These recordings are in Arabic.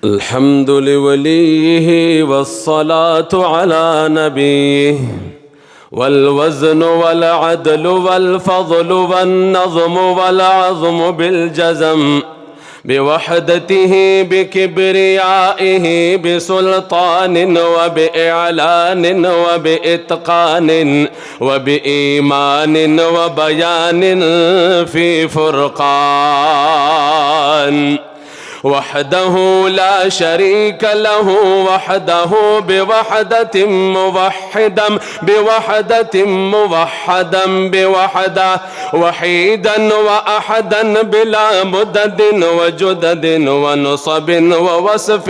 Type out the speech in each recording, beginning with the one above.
الحمد لوليه والصلاة على نبيه، والوزن والعدل والفضل والنظم والعظم بالجزم، بوحدته بكبريائه بسلطان وبإعلان وبإتقان وبإيمان وبيان في فرقان، وحده لا شريك له، وحده بوحدة موحدا بوحدة موحدا بوحدة، وحيدا وأحدا بلا مدد وجدد ونصب ووصف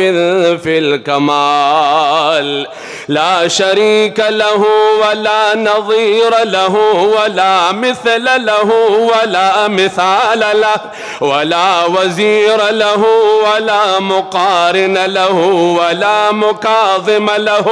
في الكمال، لا شريك له ولا نظير له ولا مثل له ولا مثال له ولا وزير له ولا مقارن له ولا مكاظم له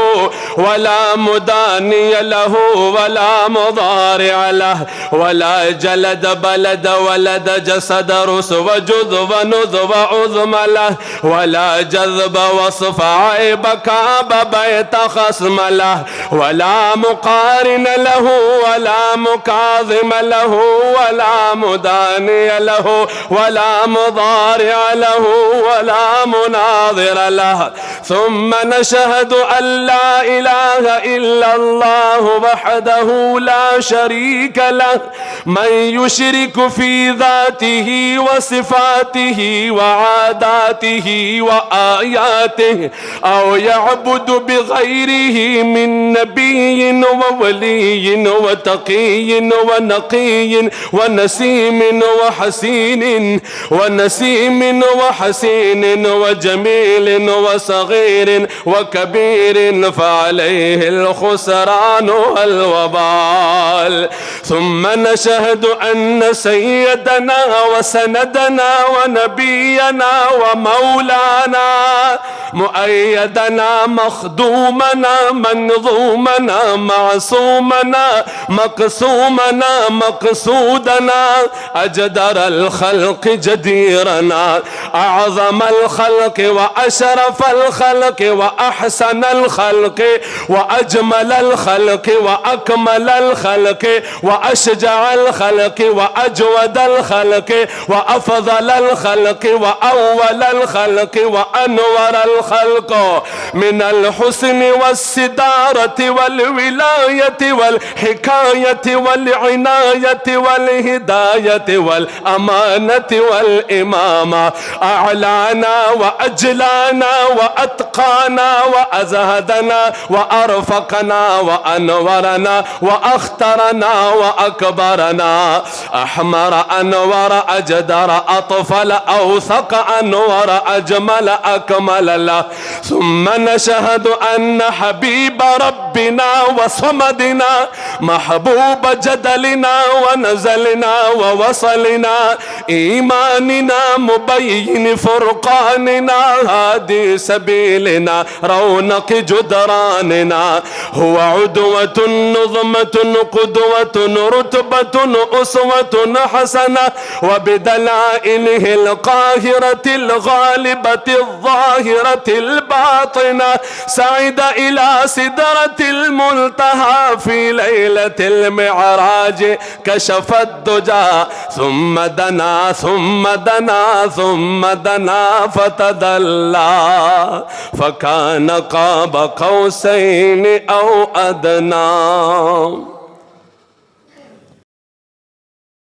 ولا مداني له ولا مضارع له، ولا جلد بلد ولد جسد رس وجذب نذب عظم له، ولا جذب وصف عيب كعب بيت خصم له، ولا مقارن له ولا مكاظم له ولا مداني له ولا مضارع له ولا مناظر له. ثم نشهد أن لا إله إلا الله وحده لا شريك له، من يشرك في ذاته وصفاته وعاداته وآياته أو يعبد بغيره من نبي وولي وتقي ونقي ونسيم وحسين وجميل وصغير وكبير، فعليه الخسران والوبال. ثم نشهد أن سيدنا وسندنا ونبينا ومولانا مؤيدنا مخدومنا منظومنا معصومنا مقسومنا مقصودنا أجدر الخلق جديرنا أعظم الخلق وأشرف الخلق وأحسن الخلق وأجمل الخلق وأكمل الخلق وأشجع الخلق وأجود الخلق وأفضل الخلق وأول الخلق وأنور الخلق، من الحسن والسدارة والولاية والحكاية والعناية والهداية والأمانة والإمامة، أعلانا وأجلانا وأتقانا وأزهدنا وأرفقنا وأنورنا وأخترنا وأكبرنا، أحمر أنور أجدر أطفل أوثق أنور أجمل أكمل له. ثم نشهد أن حبيب ربنا وصمدنا محبوب جدلنا ونزلنا ووصلنا إيماننا مبين فرقاننا هادي سبيلنا رونق جدراننا، هو عدوة نظمة قدوة رتبة أسوة حسنة، وبدلائله القاهرة الغالبة الظاهرة الباطنة سعد إلى سدرة المنتهى في ليلة المعراج كشف الدجى، ثم دنا ثم دنا ثم دنا فتدلى فكان قاب قوسين أو أدنى.